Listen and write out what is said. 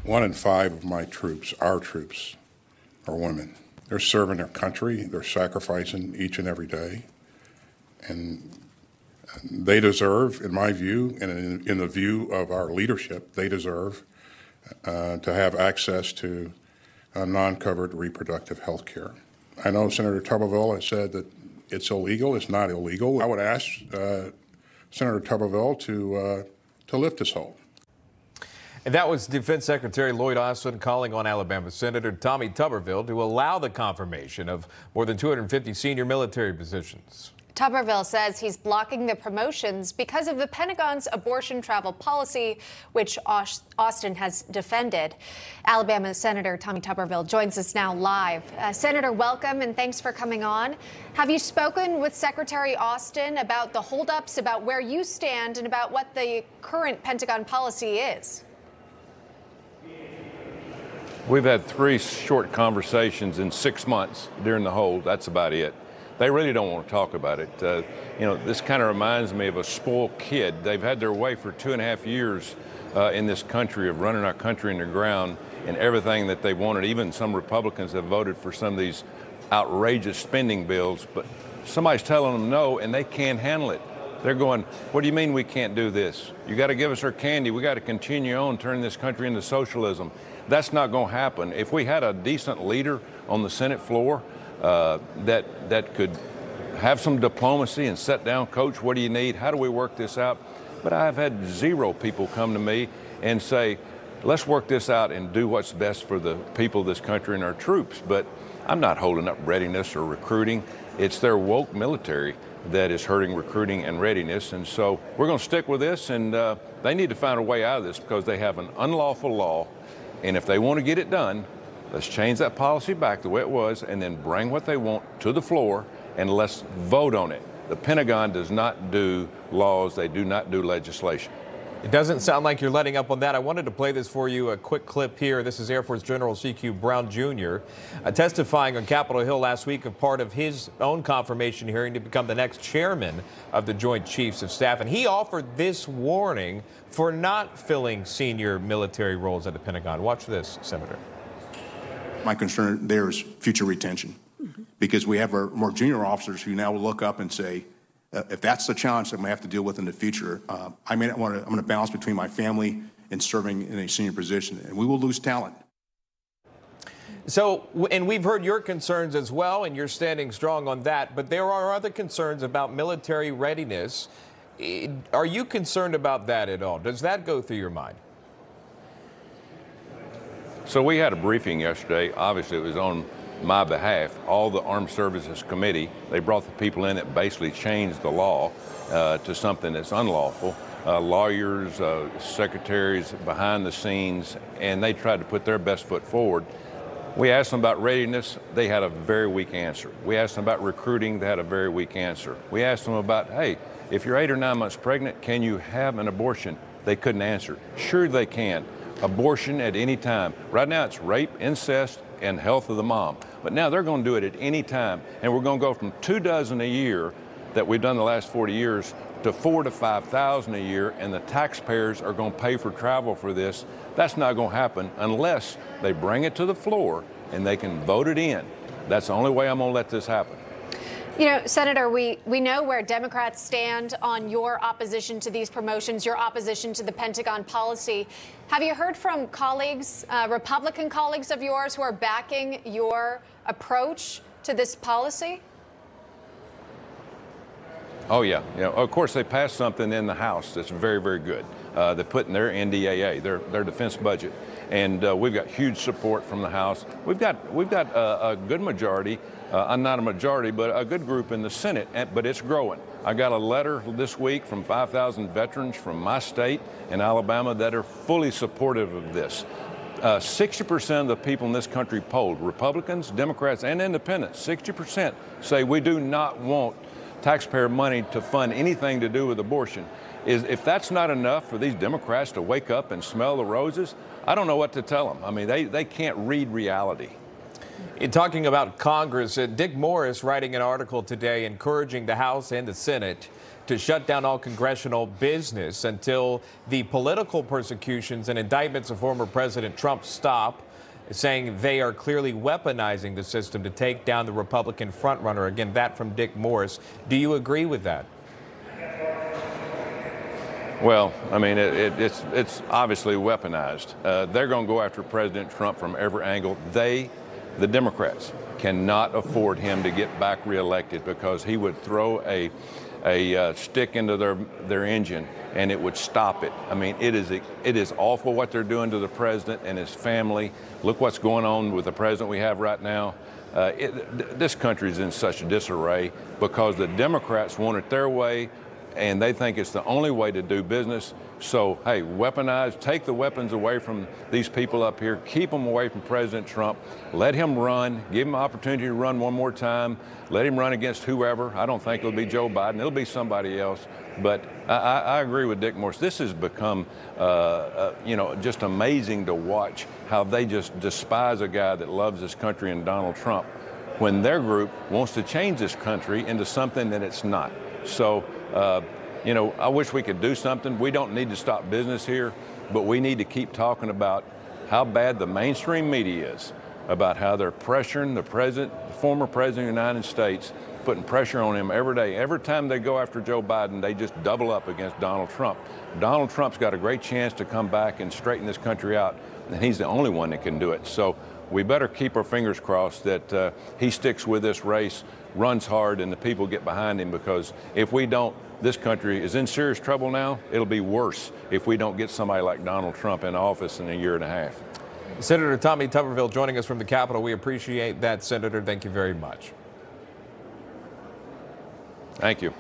1 in 5 of my troops, our troops, are women. They're serving their country. They're sacrificing each and every day. And they deserve, in my view, and in the view of our leadership, they deserve to have access to non-covered reproductive health care. I know Senator Tuberville has said that it's illegal. It's not illegal. I would ask Senator Tuberville to lift his hold. And that was Defense Secretary Lloyd Austin calling on Alabama Senator Tommy Tuberville to allow the confirmation of more than 250 senior military positions. Tuberville says he's blocking the promotions because of the Pentagon's abortion travel policy, which Austin has defended. Alabama Senator Tommy Tuberville joins us now live. Senator, welcome and thanks for coming on. Have you spoken with Secretary Austin about the holdups, about where you stand, and about what the current Pentagon policy is? We've had 3 short conversations in 6 months during the hold. That's about it. They really don't want to talk about it. You know, this kind of reminds me of a spoiled kid. They've had their way for 2.5 years in this country of running our country into the ground and everything that they wanted. Even some Republicans have voted for some of these outrageous spending bills, but somebody's telling them no and they can't handle it. They're going, what do you mean we can't do this? You got to give us our candy. We got to continue on turning this country into socialism. That's not going to happen. If we had a decent leader on the Senate floor that could have some diplomacy and sit down, Coach, what do you need? How do we work this out? But I've had 0 people come to me and say, let's work this out and do what's best for the people of this country and our troops. But I'm not holding up readiness or recruiting. It's their woke military that is hurting recruiting and readiness. And so we're going to stick with this, and they need to find a way out of this because they have an unlawful law. And if they want to get it done, let's change that policy back the way it was and then bring what they want to the floor and let's vote on it. The Pentagon does not do laws. They do not do legislation. It doesn't sound like you're letting up on that. I wanted to play this for you, a quick clip here. This is Air Force General C.Q. Brown Jr. Testifying on Capitol Hill last week of part of his own confirmation hearing to become the next chairman of the Joint Chiefs of Staff. And he offered this warning for not filling senior military roles at the Pentagon. Watch this, Senator. My concern there is future retention, because we have our more junior officers who now will look up and say, if that's the challenge that I'm going to have to deal with in the future, I'm going to balance between my family and serving in a senior position, and we will lose talent. So, and we've heard your concerns as well, and you're standing strong on that, but there are other concerns about military readiness. Are you concerned about that at all? Does that go through your mind? So we had a briefing yesterday. Obviously, it was on my behalf. All the Armed Services Committee, they brought the people in that basically changed the law to something that's unlawful. Lawyers, secretaries behind the scenes, and they tried to put their best foot forward. We asked them about readiness. They had a very weak answer. We asked them about recruiting. They had a very weak answer. We asked them about, hey, if you're 8 or 9 months pregnant, can you have an abortion? They couldn't answer. Sure they can. Abortion at any time. Right now it's rape, incest, and health of the mom. But now they're going to do it at any time. And we're going to go from 24 a year that we've done the last 40 years to 4,000 to 5,000 a year, and the taxpayers are going to pay for travel for this. That's not going to happen unless they bring it to the floor and they can vote it in. That's the only way I'm going to let this happen. You know, Senator, we know where Democrats stand on your opposition to these promotions, your opposition to the Pentagon policy. Have you heard from colleagues, Republican colleagues of yours, who are backing your approach to this policy? Oh, yeah. Of course, they passed something in the House that's very, very good. They put in their NDAA, their defense budget, and we've got huge support from the House. We've got a good majority. Not a majority, but a good group in the Senate, but it's growing. I got a letter this week from 5,000 veterans from my state in Alabama that are fully supportive of this. 60% of the people in this country polled, Republicans, Democrats, and independents, 60% say we do not want taxpayer money to fund anything to do with abortion. If that's not enough for these Democrats to wake up and smell the roses, I don't know what to tell them. I mean, they can't read reality. In talking about Congress, Dick Morris writing an article today encouraging the House and the Senate to shut down all congressional business until the political persecutions and indictments of former President Trump stop, saying they are clearly weaponizing the system to take down the Republican frontrunner. Again, that from Dick Morris. Do you agree with that? Well, I mean, it's obviously weaponized. They're going to go after President Trump from every angle. The Democrats, cannot afford him to get back reelected because he would throw a stick into their engine and it would stop it. I mean, it is awful what they're doing to the president and his family. Look what's going on with the president we have right now. This country is in such disarray because the Democrats want it their way and they think it's the only way to do business. So, hey, weaponize, take the weapons away from these people up here, keep them away from President Trump, let him run, give him an opportunity to run one more time, let him run against whoever. I don't think it'll be Joe Biden, it'll be somebody else. But I agree with Dick Morris. This has become, just amazing to watch how they just despise a guy that loves this country and Donald Trump when their group wants to change this country into something that it's not. So, I wish we could do something. We don't need to stop business here, but we need to keep talking about how bad the mainstream media is, about how they're pressuring the president, the former president of the United States, putting pressure on him every day. Every time they go after Joe Biden, they just double up against Donald Trump. Donald Trump's got a great chance to come back and straighten this country out, and he's the only one that can do it. So we better keep our fingers crossed that he sticks with this race, runs hard, and the people get behind him, because if we don't, this country is in serious trouble now. It'll be worse if we don't get somebody like Donald Trump in office in a year and a half. Senator Tommy Tuberville joining us from the Capitol. We appreciate that, Senator. Thank you very much. Thank you.